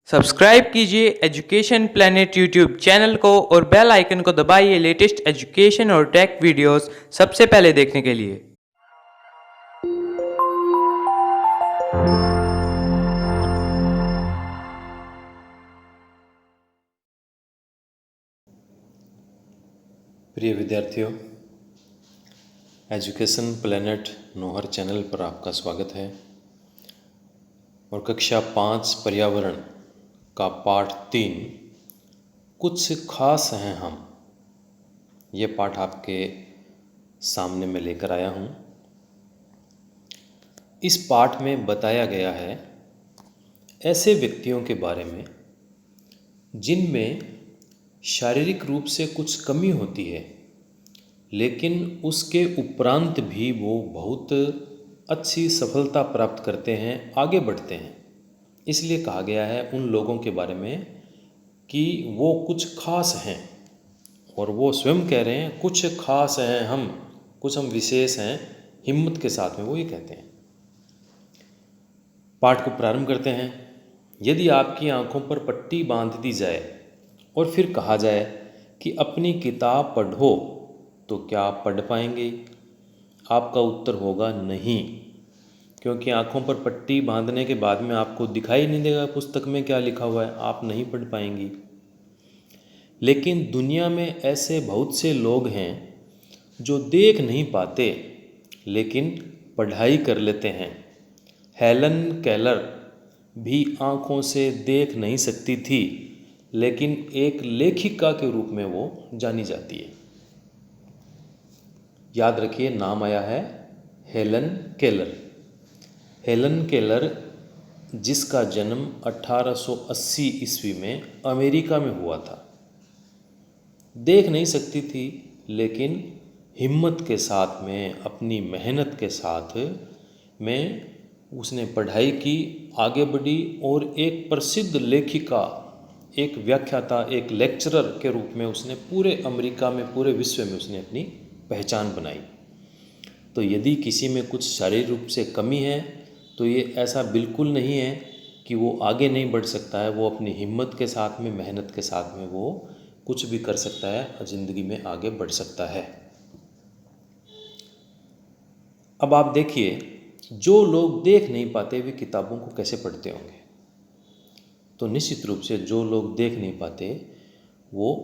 Subscribe कीजिए education planet YouTube channel को और बेल आइकन को दबाइए लेटेस्ट एजुकेशन और टेक वीडियोस सबसे पहले देखने के लिए। प्रिय विद्यार्थियों, एजुकेशन प्लेनेट नोहर चैनल पर आपका स्वागत है और कक्षा 5 पर्यावरण का पाठ 3 कुछ खास हैं हम, ये पाठ आपके सामने मैं लेकर आया हूँ। इस पाठ में बताया गया है ऐसे व्यक्तियों के बारे में जिनमें शारीरिक रूप से कुछ कमी होती है, लेकिन उसके उपरांत भी वो बहुत अच्छी सफलता प्राप्त करते हैं, आगे बढ़ते हैं। इसलिए कहा गया है उन लोगों के बारे में कि वो कुछ खास हैं, और वो स्वयं कह रहे हैं कुछ खास हैं हम, कुछ हम विशेष हैं। हिम्मत के साथ में वो ये कहते हैं। पाठ को प्रारंभ करते हैं। यदि आपकी आंखों पर पट्टी बांध दी जाए और फिर कहा जाए कि अपनी किताब पढ़ो, तो क्या आप पढ़ पाएंगे? आपका उत्तर होगा नहीं, क्योंकि आंखों पर पट्टी बांधने के बाद में आपको दिखाई नहीं देगा पुस्तक में क्या लिखा हुआ है, आप नहीं पढ़ पाएंगी। लेकिन दुनिया में ऐसे बहुत से लोग हैं जो देख नहीं पाते लेकिन पढ़ाई कर लेते हैं। हेलन केलर भी आँखों से देख नहीं सकती थी, लेकिन एक लेखिका के रूप में वो जानी जाती है। याद रखिए, नाम आया है हेलन केलर। हेलन केलर जिसका जन्म 1880 ईस्वी में अमेरिका में हुआ था। देख नहीं सकती थी, लेकिन हिम्मत के साथ में, अपनी मेहनत के साथ में उसने पढ़ाई की, आगे बढ़ी और एक प्रसिद्ध लेखिका, एक व्याख्याता, एक लेक्चरर के रूप में उसने पूरे अमेरिका में, पूरे विश्व में उसने अपनी पहचान बनाई। तो यदि किसी में कुछ शारीरिक रूप से कमी है तो ये ऐसा बिल्कुल नहीं है कि वो आगे नहीं बढ़ सकता है। वो अपनी हिम्मत के साथ में, मेहनत के साथ में वो कुछ भी कर सकता है और ज़िंदगी में आगे बढ़ सकता है। अब आप देखिए, जो लोग देख नहीं पाते वे किताबों को कैसे पढ़ते होंगे? तो निश्चित रूप से जो लोग देख नहीं पाते वो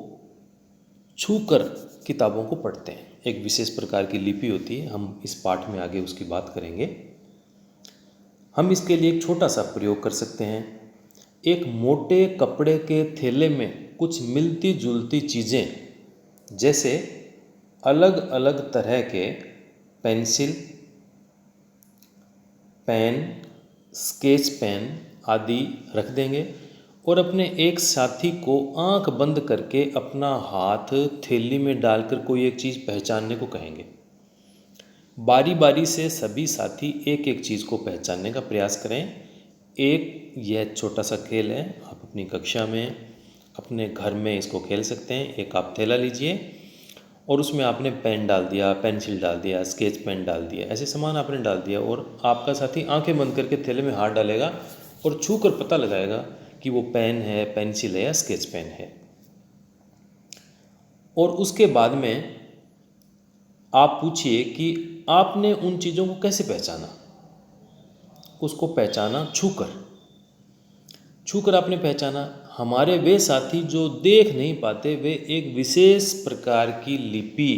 छूकर किताबों को पढ़ते हैं। एक विशेष प्रकार की लिपि होती है, हम इस पाठ में आगे उसकी बात करेंगे। हम इसके लिए एक छोटा सा प्रयोग कर सकते हैं। एक मोटे कपड़े के थैले में कुछ मिलती जुलती चीज़ें, जैसे अलग अलग तरह के पेंसिल, पेन, स्केच पेन आदि रख देंगे और अपने एक साथी को आंख बंद करके अपना हाथ थैली में डालकर कोई एक चीज़ पहचानने को कहेंगे। बारी बारी से सभी साथी एक एक चीज़ को पहचानने का प्रयास करें। एक यह छोटा सा खेल है, आप अपनी कक्षा में, अपने घर में इसको खेल सकते हैं। एक आप थैला लीजिए और उसमें आपने पेन डाल दिया, पेंसिल डाल दिया, स्केच पेन डाल दिया, ऐसे सामान आपने डाल दिया और आपका साथी आंखें बंद करके थैले में हाथ डालेगा और छू कर पता लगाएगा कि वो पेन है, पेंसिल है या स्केच पेन है। और उसके बाद में आप पूछिए कि आपने उन चीज़ों को कैसे पहचाना। उसको पहचाना छूकर आपने पहचाना। हमारे वे साथी जो देख नहीं पाते वे एक विशेष प्रकार की लिपि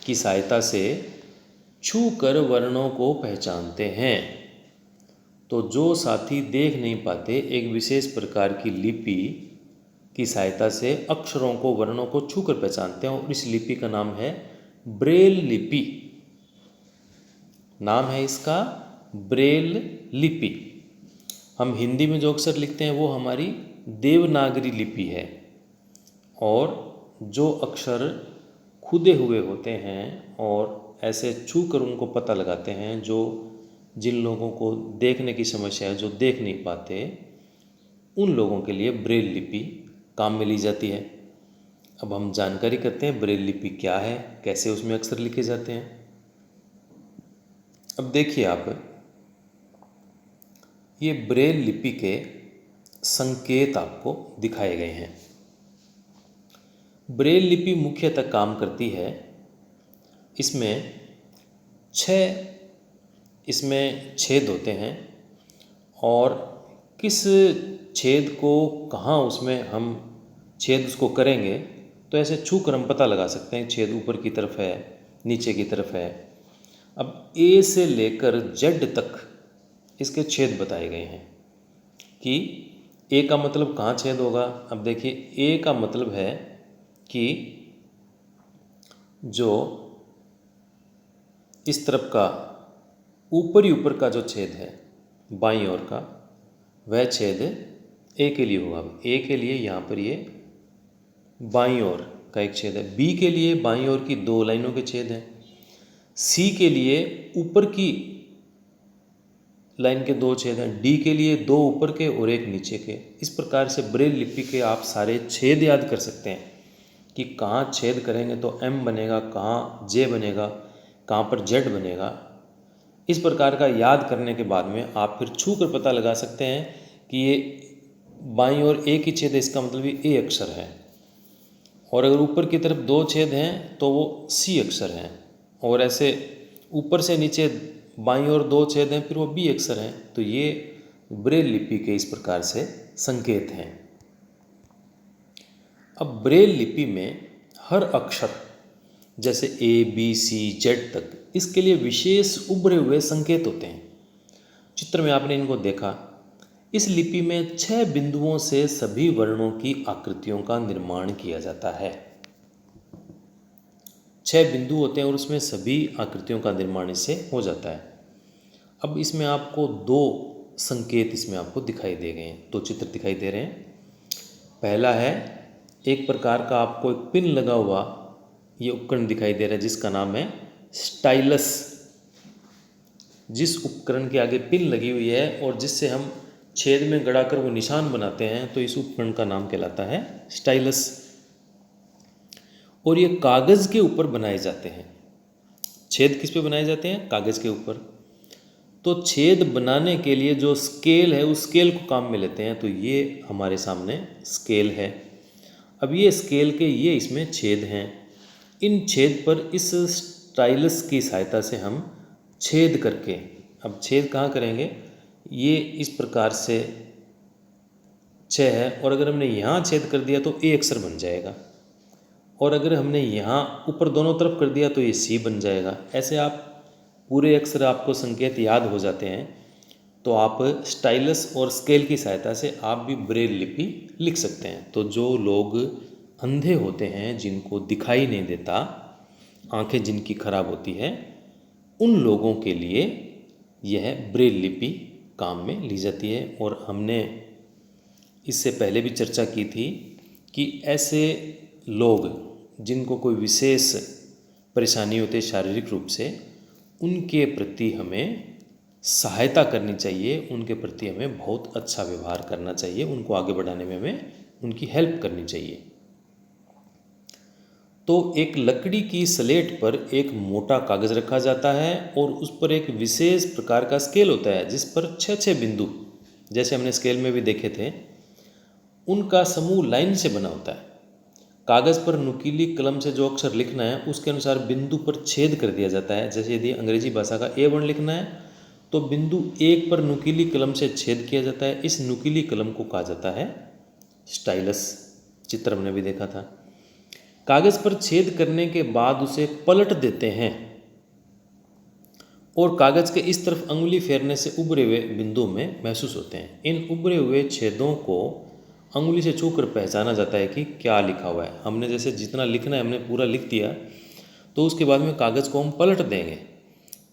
की सहायता से छूकर वर्णों को पहचानते हैं। तो जो साथी देख नहीं पाते एक विशेष प्रकार की लिपि की सहायता से अक्षरों को, वर्णों को छूकर पहचानते हैं और इस लिपि का नाम है ब्रेल लिपि। नाम है इसका ब्रेल लिपि। हम हिंदी में जो अक्षर लिखते हैं वो हमारी देवनागरी लिपि है, और जो अक्षर खुदे हुए होते हैं और ऐसे छू कर उनको पता लगाते हैं, जो जिन लोगों को देखने की समस्या है, जो देख नहीं पाते, उन लोगों के लिए ब्रेल लिपि काम में ली जाती है। अब हम जानकारी करते हैं ब्रेल लिपि क्या है, कैसे उसमें अक्षर लिखे जाते हैं। अब देखिए आप, ये ब्रेल लिपि के संकेत आपको दिखाए गए हैं। ब्रेल लिपि मुख्यतः काम करती है, इसमें 6 इसमें छेद होते हैं और किस छेद को कहाँ उसमें हम छेद उसको करेंगे तो ऐसे छू कर हम पता लगा सकते हैं छेद ऊपर की तरफ है, नीचे की तरफ है। अब ए से लेकर जेड तक इसके छेद बताए गए हैं कि ए का मतलब कहाँ छेद होगा। अब देखिए ए का मतलब है कि जो इस तरफ का ऊपर का जो छेद है बाईं ओर का, वह छेद ए के लिए होगा। ए के लिए यहाँ पर ये बाईं ओर का एक छेद है, बी के लिए बाईं ओर की 2 लाइनों के छेद हैं, सी के लिए ऊपर की लाइन के 2 छेद हैं, डी के लिए 2 ऊपर के और 1 नीचे के। इस प्रकार से ब्रेल लिपि के आप सारे छेद याद कर सकते हैं कि कहाँ छेद करेंगे तो एम बनेगा, कहाँ जे बनेगा, कहाँ पर जेड बनेगा। इस प्रकार का याद करने के बाद में आप फिर छू कर पता लगा सकते हैं कि ये बाईं ओर ए की छेद है, इसका मतलब ये ए अक्षर है, और अगर ऊपर की तरफ 2 छेद हैं तो वो सी अक्षर हैं, और ऐसे ऊपर से नीचे बाईं ओर 2 छेद हैं फिर वो बी अक्षर हैं। तो ये ब्रेल लिपि के इस प्रकार से संकेत हैं। अब ब्रेल लिपि में हर अक्षर जैसे ए बी सी जेड तक इसके लिए विशेष उभरे हुए संकेत होते हैं। चित्र में आपने इनको देखा। इस लिपि में 6 बिंदुओं से सभी वर्णों की आकृतियों का निर्माण किया जाता है। 6 बिंदु होते हैं और उसमें सभी आकृतियों का निर्माण इससे हो जाता है। अब इसमें आपको 2 संकेत इसमें आपको दिखाई दे गए हैं, 2 चित्र दिखाई दे रहे हैं। पहला है एक प्रकार का आपको एक पिन लगा हुआ ये उपकरण दिखाई दे रहा है जिसका नाम है स्टाइलस। जिस उपकरण के आगे पिन लगी हुई है और जिससे हम छेद में गड़ाकर वो निशान बनाते हैं, तो इस उपकरण का नाम कहलाता है स्टाइलस। और ये कागज़ के ऊपर बनाए जाते हैं। छेद किस पे बनाए जाते हैं? कागज़ के ऊपर। तो छेद बनाने के लिए जो स्केल है उस स्केल को काम में लेते हैं। तो ये हमारे सामने स्केल है। अब ये स्केल के ये इसमें छेद हैं। इन छेद पर इस स्टाइलस की सहायता से हम छेद करके, अब छेद कहाँ करेंगे, ये इस प्रकार से 6 है और अगर हमने यहाँ छेद कर दिया तो ए अक्षर बन जाएगा, और अगर हमने यहाँ ऊपर दोनों तरफ कर दिया तो ये सी बन जाएगा। ऐसे आप पूरे अक्षर आपको संकेत याद हो जाते हैं तो आप स्टाइलस और स्केल की सहायता से आप भी ब्रेल लिपि लिख सकते हैं। तो जो लोग अंधे होते हैं, जिनको दिखाई नहीं देता, आंखें जिनकी खराब होती है, उन लोगों के लिए यह ब्रेल लिपि काम में ली जाती है। और हमने इससे पहले भी चर्चा की थी कि ऐसे लोग जिनको कोई विशेष परेशानी होती है शारीरिक रूप से, उनके प्रति हमें सहायता करनी चाहिए, उनके प्रति हमें बहुत अच्छा व्यवहार करना चाहिए, उनको आगे बढ़ाने में हमें उनकी हेल्प करनी चाहिए। तो एक लकड़ी की स्लेट पर एक मोटा कागज़ रखा जाता है और उस पर एक विशेष प्रकार का स्केल होता है जिस पर 6 बिंदु, जैसे हमने स्केल में भी देखे थे, उनका समूह लाइन से बना होता है। कागज़ पर नुकीली कलम से जो अक्षर लिखना है उसके अनुसार बिंदु पर छेद कर दिया जाता है। जैसे यदि अंग्रेजी भाषा का ए वर्ण लिखना है तो बिंदु 1 पर नुकीली कलम से छेद किया जाता है। इस नुकीली कलम को कहा जाता है स्टाइलस। चित्र हमने भी देखा था। कागज़ पर छेद करने के बाद उसे पलट देते हैं और कागज़ के इस तरफ अंगुली फेरने से उभरे हुए बिंदु में महसूस होते हैं। इन उभरे हुए छेदों को अंगुली से छूकर पहचाना जाता है कि क्या लिखा हुआ है। हमने जैसे जितना लिखना है हमने पूरा लिख दिया, तो उसके बाद में कागज़ को हम पलट देंगे।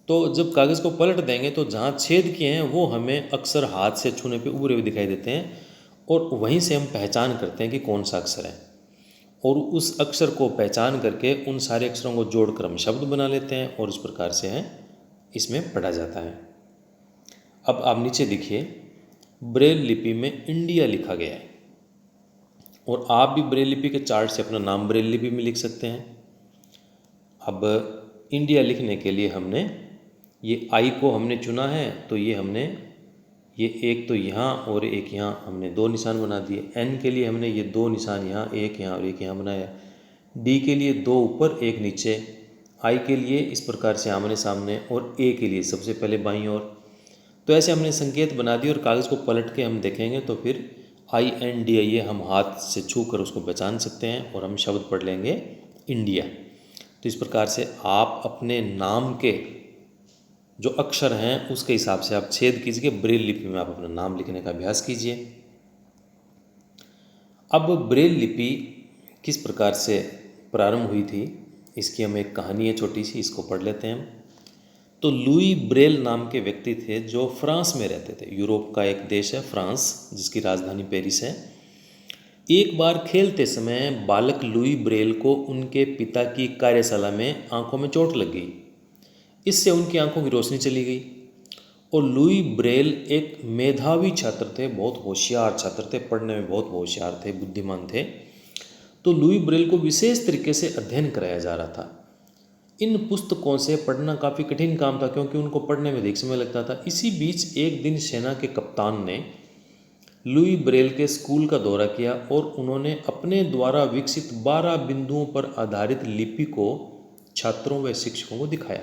तो जब कागज़ को पलट देंगे तो जहाँ छेद किए हैं वो हमें अक्षर हाथ से छूने पे उभरे हुए दिखाई देते हैं, और वहीं से हम पहचान करते हैं कि कौन सा अक्षर है, और उस अक्षर को पहचान करके उन सारे अक्षरों को जोड़कर हम शब्द बना लेते हैं, और इस प्रकार से है इसमें पढ़ा जाता है। अब आप नीचे देखिए, ब्रेल लिपि में इंडिया लिखा गया है, और आप भी ब्रेल लिपि के चार्ट से अपना नाम ब्रेल लिपि में लिख सकते हैं। अब इंडिया लिखने के लिए हमने ये आई को हमने चुना है, तो ये हमने ये एक तो यहाँ और एक यहाँ हमने 2 निशान बना दिए। एन के लिए हमने ये 2 निशान यहाँ, एक यहाँ और एक यहाँ बनाया। डी के लिए 2 ऊपर एक नीचे, आई के लिए इस प्रकार से आमने सामने, और ए के लिए सबसे पहले बाईं ओर। तो ऐसे हमने संकेत बना दिए और कागज़ को पलट के हम देखेंगे तो फिर INDIA हम हाथ से छू कर उसको पहचान सकते हैं और हम शब्द पढ़ लेंगे इंडिया। तो इस प्रकार से आप अपने नाम के जो अक्षर हैं उसके हिसाब से आप छेद कीजिए, ब्रेल लिपि में आप अपना नाम लिखने का अभ्यास कीजिए। अब ब्रेल लिपि किस प्रकार से प्रारंभ हुई थी, इसकी हम एक कहानी है छोटी सी, इसको पढ़ लेते हैं हम। तो लुई ब्रेल नाम के व्यक्ति थे जो फ्रांस में रहते थे। यूरोप का एक देश है फ्रांस, जिसकी राजधानी पेरिस है। एक बार खेलते समय बालक लुई ब्रेल को उनके पिता की कार्यशाला में आंखों में चोट लग गई। इससे उनकी आंखों की रोशनी चली गई और लुई ब्रेल एक मेधावी छात्र थे, बहुत होशियार छात्र थे, पढ़ने में बहुत होशियार थे, बुद्धिमान थे। तो लुई ब्रेल को विशेष तरीके से अध्ययन कराया जा रहा था। इन पुस्तकों से पढ़ना काफ़ी कठिन काम था क्योंकि उनको पढ़ने में अधिक समय लगता था। इसी बीच एक दिन सेना के कप्तान ने लुई ब्रेल के स्कूल का दौरा किया और उन्होंने अपने द्वारा विकसित 12 बिंदुओं पर आधारित लिपि को छात्रों व शिक्षकों को दिखाया।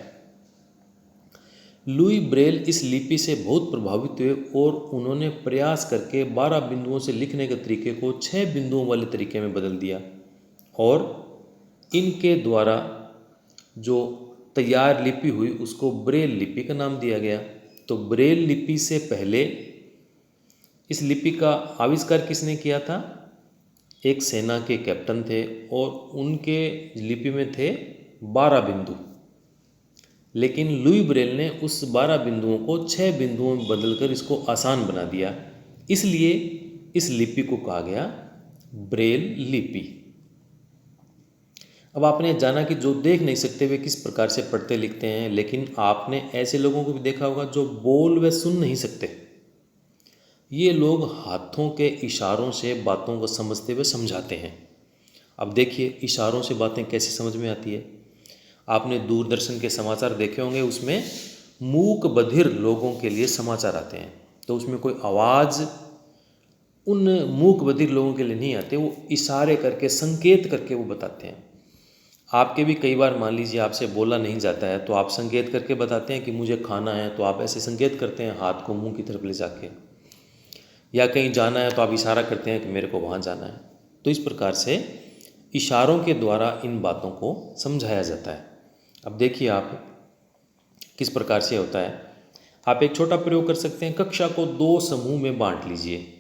लुई ब्रेल इस लिपि से बहुत प्रभावित हुए और उन्होंने प्रयास करके 12 बिंदुओं से लिखने के तरीके को 6 बिंदुओं वाले तरीके में बदल दिया और इनके द्वारा जो तैयार लिपि हुई उसको ब्रेल लिपि का नाम दिया गया। तो ब्रेल लिपि से पहले इस लिपि का आविष्कार किसने किया था? एक सेना के कैप्टन थे और उनके लिपि में थे 12 बिंदु, लेकिन लुई ब्रेल ने उस 12 बिंदुओं को 6 बिंदुओं में बदलकर इसको आसान बना दिया। इसलिए इस लिपि को कहा गया ब्रेल लिपि। अब आपने जाना कि जो देख नहीं सकते वे किस प्रकार से पढ़ते लिखते हैं, लेकिन आपने ऐसे लोगों को भी देखा होगा जो बोल व सुन नहीं सकते। ये लोग हाथों के इशारों से बातों को समझते हुए समझाते हैं। अब देखिए इशारों से बातें कैसे समझ में आती है। आपने दूरदर्शन के समाचार देखे होंगे, उसमें मूक बधिर लोगों के लिए समाचार आते हैं। तो उसमें कोई आवाज़ उन मूक बधिर लोगों के लिए नहीं आते, वो इशारे करके संकेत करके वो बताते हैं। आपके भी कई बार मान लीजिए आपसे बोला नहीं जाता है तो आप संकेत करके बताते हैं कि मुझे खाना है, तो आप ऐसे संकेत करते हैं हाथ को मुंह की तरफ ले जाके, या कहीं जाना है तो आप इशारा करते हैं कि मेरे को वहाँ जाना है। तो इस प्रकार से इशारों के द्वारा इन बातों को समझाया जाता है। अब देखिए आप किस प्रकार से होता है। आप एक छोटा प्रयोग कर सकते हैं। कक्षा को 2 समूह में बांट लीजिए।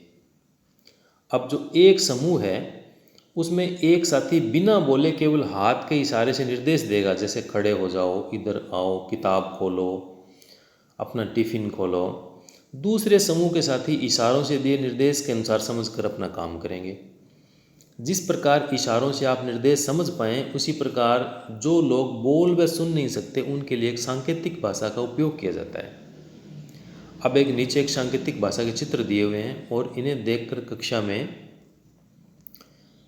अब जो एक समूह है उसमें एक साथी बिना बोले केवल हाथ के इशारे से निर्देश देगा, जैसे खड़े हो जाओ, इधर आओ, किताब खोलो, अपना टिफ़िन खोलो। दूसरे समूह के साथी इशारों से दिए निर्देश के अनुसार समझकर अपना काम करेंगे। जिस प्रकार इशारों से आप निर्देश समझ पाएँ, उसी प्रकार जो लोग बोल व सुन नहीं सकते उनके लिए एक सांकेतिक भाषा का उपयोग किया जाता है। अब एक नीचे एक सांकेतिक भाषा के चित्र दिए हुए हैं और इन्हें देखकर कक्षा में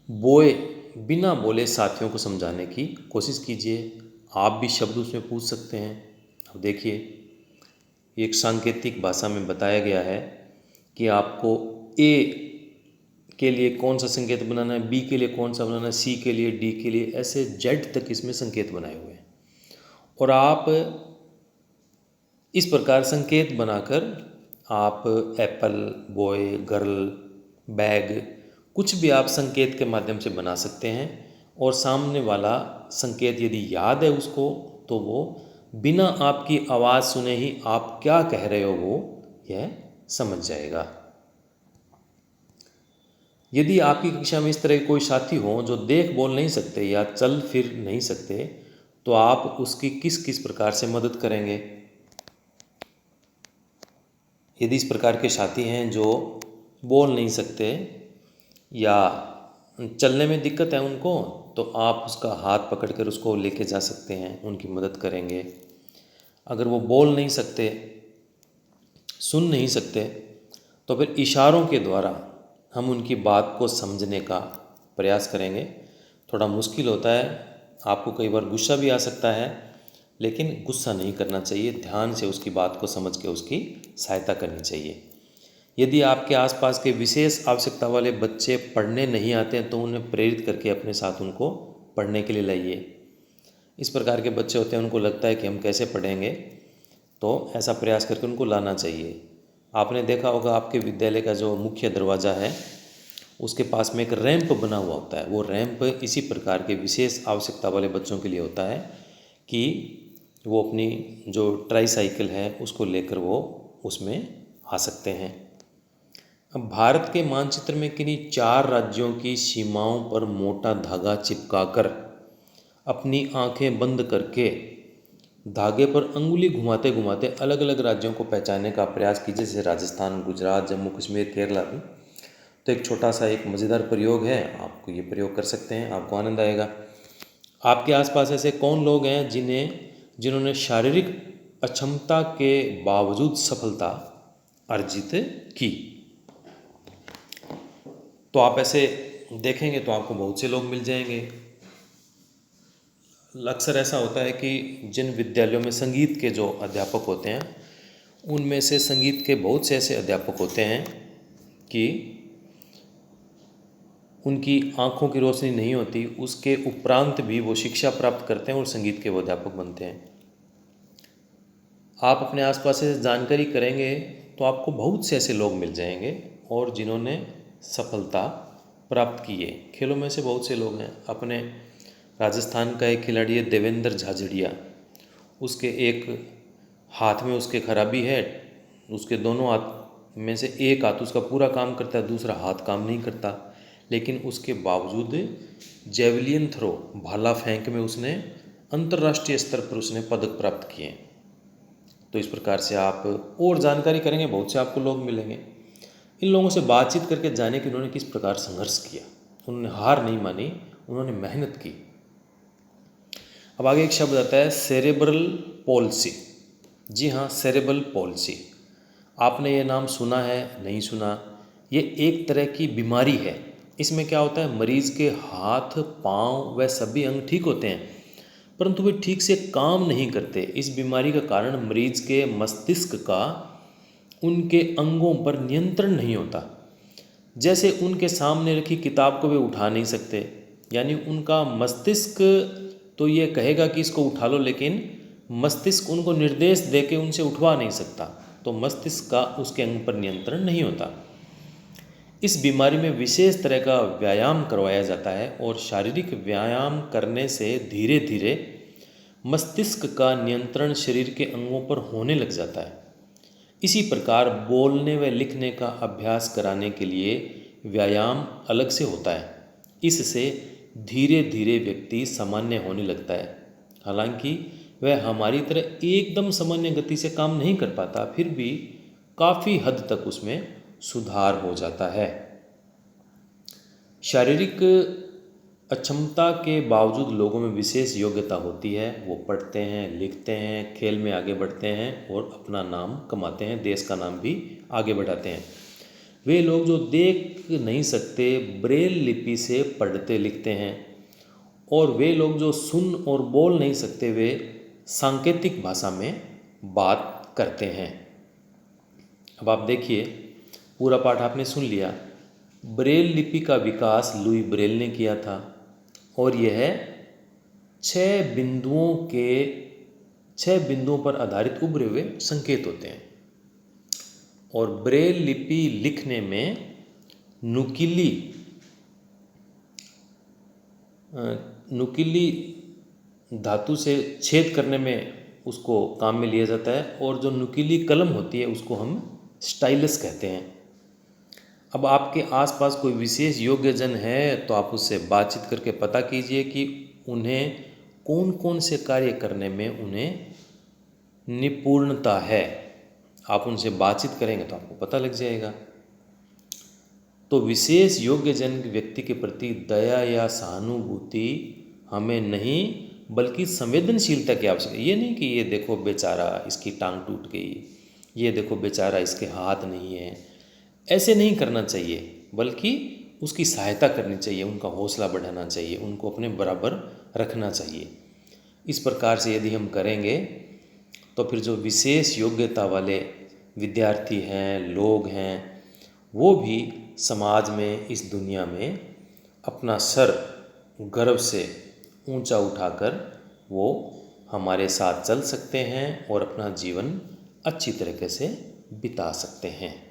बिना बोले साथियों को समझाने की कोशिश कीजिए। आप भी शब्द उसमें पूछ सकते हैं। अब देखिए एक सांकेतिक भाषा में बताया गया है कि आपको ए के लिए कौन सा संकेत बनाना है, बी के लिए कौन सा बनाना है, सी के लिए, डी के लिए, ऐसे जेड तक इसमें संकेत बनाए हुए हैं। और आप इस प्रकार संकेत बनाकर आप एप्पल, बॉय, गर्ल, बैग, कुछ भी आप संकेत के माध्यम से बना सकते हैं। और सामने वाला संकेत यदि याद है उसको, तो वो बिना आपकी आवाज़ सुने ही आप क्या कह रहे हो वो यह समझ जाएगा। यदि आपकी कक्षा में इस तरह के कोई साथी हो जो देख बोल नहीं सकते या चल फिर नहीं सकते, तो आप उसकी किस किस प्रकार से मदद करेंगे? यदि इस प्रकार के साथी हैं जो बोल नहीं सकते या चलने में दिक्कत है उनको, तो आप उसका हाथ पकड़कर उसको लेके जा सकते हैं, उनकी मदद करेंगे। अगर वो बोल नहीं सकते, सुन नहीं सकते, तो फिर इशारों के द्वारा हम उनकी बात को समझने का प्रयास करेंगे। थोड़ा मुश्किल होता है, आपको कई बार गुस्सा भी आ सकता है, लेकिन गुस्सा नहीं करना चाहिए। ध्यान से उसकी बात को समझ के उसकी सहायता करनी चाहिए। यदि आपके आसपास के विशेष आवश्यकता वाले बच्चे पढ़ने नहीं आते हैं तो उन्हें प्रेरित करके अपने साथ उनको पढ़ने के लिए लाइए। इस प्रकार के बच्चे होते हैं, उनको लगता है कि हम कैसे पढ़ेंगे, तो ऐसा प्रयास करके उनको लाना चाहिए। आपने देखा होगा आपके विद्यालय का जो मुख्य दरवाज़ा है उसके पास में एक रैंप बना हुआ होता है। वो रैंप इसी प्रकार के विशेष आवश्यकता वाले बच्चों के लिए होता है कि वो अपनी जो ट्राईसाइकिल है उसको लेकर वो उसमें आ सकते हैं। अब भारत के मानचित्र में किन्हीं 4 राज्यों की सीमाओं पर मोटा धागा चिपकाकर अपनी आंखें बंद करके धागे पर अंगुली घुमाते घुमाते अलग अलग राज्यों को पहचानने का प्रयास कीजिए, जैसे राजस्थान, गुजरात, जम्मू कश्मीर, केरला भी। तो एक छोटा सा एक मज़ेदार प्रयोग है, आपको ये प्रयोग कर सकते हैं, आपको आनंद आएगा। आपके आसपास ऐसे कौन लोग हैं जिन्होंने शारीरिक अक्षमता के बावजूद सफलता अर्जित की? तो आप ऐसे देखेंगे तो आपको बहुत से लोग मिल जाएंगे। अक्सर ऐसा होता है कि जिन विद्यालयों में संगीत के जो अध्यापक होते हैं उनमें से संगीत के बहुत से ऐसे अध्यापक होते हैं कि उनकी आँखों की रोशनी नहीं होती, उसके उपरांत भी वो शिक्षा प्राप्त करते हैं और संगीत के वो अध्यापक बनते हैं। आप अपने आसपास से जानकारी करेंगे तो आपको बहुत से ऐसे लोग मिल जाएंगे और जिन्होंने सफलता प्राप्त की है। खेलों में से बहुत से लोग हैं। अपने राजस्थान का एक खिलाड़ी है देवेंद्र झाझड़िया, उसके एक हाथ में उसके खराबी है, उसके दोनों हाथ में से एक हाथ उसका पूरा काम करता है, दूसरा हाथ काम नहीं करता, लेकिन उसके बावजूद जेवलिन थ्रो, भाला फेंक में उसने अंतर्राष्ट्रीय स्तर पर उसने पदक प्राप्त किए। तो इस प्रकार से आप और जानकारी करेंगे, बहुत से आपको लोग मिलेंगे। इन लोगों से बातचीत करके जाने कि उन्होंने किस प्रकार संघर्ष किया, उन्होंने हार नहीं मानी, उन्होंने मेहनत की। अब आगे एक शब्द आता है सेरेब्रल पॉल्सी। जी हाँ, सेरेब्रल पॉल्सी, आपने ये नाम सुना है, नहीं सुना? ये एक तरह की बीमारी है। इसमें क्या होता है, मरीज़ के हाथ, पाँव व सभी अंग ठीक होते हैं परंतु वे ठीक से काम नहीं करते। इस बीमारी का कारण मरीज़ के मस्तिष्क का उनके अंगों पर नियंत्रण नहीं होता। जैसे उनके सामने रखी किताब को वे उठा नहीं सकते, यानी उनका मस्तिष्क तो ये कहेगा कि इसको उठा लो, लेकिन मस्तिष्क उनको निर्देश दे के उनसे उठवा नहीं सकता। तो मस्तिष्क का उसके अंग पर नियंत्रण नहीं होता। इस बीमारी में विशेष तरह का व्यायाम करवाया जाता है और शारीरिक व्यायाम करने से धीरे धीरे मस्तिष्क का नियंत्रण शरीर के अंगों पर होने लग जाता है। इसी प्रकार बोलने व लिखने का अभ्यास कराने के लिए व्यायाम अलग से होता है। इससे धीरे धीरे व्यक्ति सामान्य होने लगता है। हालांकि वह हमारी तरह एकदम सामान्य गति से काम नहीं कर पाता, फिर भी काफ़ी हद तक उसमें सुधार हो जाता है। शारीरिक अक्षमता के बावजूद लोगों में विशेष योग्यता होती है। वो पढ़ते हैं, लिखते हैं, खेल में आगे बढ़ते हैं और अपना नाम कमाते हैं, देश का नाम भी आगे बढ़ाते हैं। वे लोग जो देख नहीं सकते ब्रेल लिपि से पढ़ते लिखते हैं, और वे लोग जो सुन और बोल नहीं सकते वे सांकेतिक भाषा में बात करते हैं। अब आप देखिए, पूरा पाठ आपने सुन लिया। ब्रेल लिपि का विकास लुई ब्रेल ने किया था और यह 6 बिंदुओं पर आधारित उभरे हुए संकेत होते हैं। और ब्रेल लिपि लिखने में नुकीली धातु से छेद करने में उसको काम में लिया जाता है, और जो नुकीली कलम होती है उसको हम स्टाइलस कहते हैं। अब आपके आसपास कोई विशेष योग्य जन है तो आप उससे बातचीत करके पता कीजिए कि उन्हें कौन कौन से कार्य करने में उन्हें निपुणता है। आप उनसे बातचीत करेंगे तो आपको पता लग जाएगा। तो विशेष योग्य जन व्यक्ति के प्रति दया या सहानुभूति हमें नहीं बल्कि संवेदनशीलता की आवश्यकता है। ये नहीं कि ये देखो बेचारा इसकी टांग टूट गई, ये देखो बेचारा इसके हाथ नहीं है, ऐसे नहीं करना चाहिए, बल्कि उसकी सहायता करनी चाहिए, उनका हौसला बढ़ाना चाहिए, उनको अपने बराबर रखना चाहिए। इस प्रकार से यदि हम करेंगे तो फिर जो विशेष योग्यता वाले विद्यार्थी हैं, लोग हैं, वो भी समाज में, इस दुनिया में अपना सर गर्व से ऊंचा उठाकर वो हमारे साथ चल सकते हैं और अपना जीवन अच्छी तरीके से बिता सकते हैं।